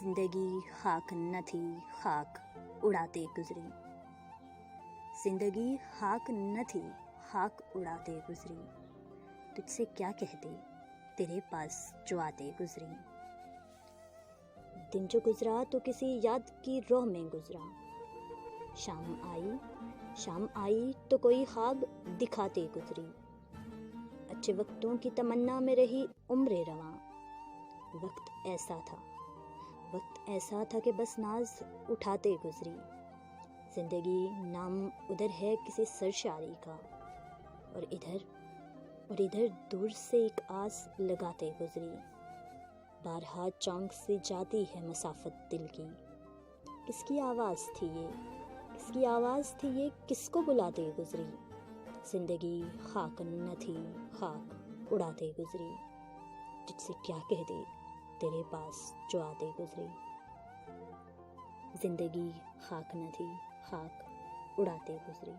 زندگی خاک نہ تھی، خاک اڑاتے گزری۔ زندگی خاک نہ تھی، خاک اڑاتے گزری۔ تجھ سے کیا کہتے تیرے پاس جو آتے گزری۔ دن جو گزرا تو کسی یاد کی روح میں گزرا۔ شام آئی تو کوئی خواب دکھاتے گزری۔ اچھے وقتوں کی تمنا میں رہی عمر رواں۔ وقت ایسا تھا کہ بس ناز اٹھاتے گزری۔ زندگی نام ادھر ہے کسی سرشاری کا، اور ادھر دور سے ایک آس لگاتے گزری۔ بارہا چونک سے جاتی ہے مسافت دل کی۔ کس کی آواز تھی یہ کس کو بلاتے گزری۔ زندگی خاک نہ تھی، خاک اڑاتے گزری۔ تجھ سے کیا کہتے تیرے پاس جو آتے گزری۔ زندگی خاک نہ تھی، خاک اڑاتے گزری۔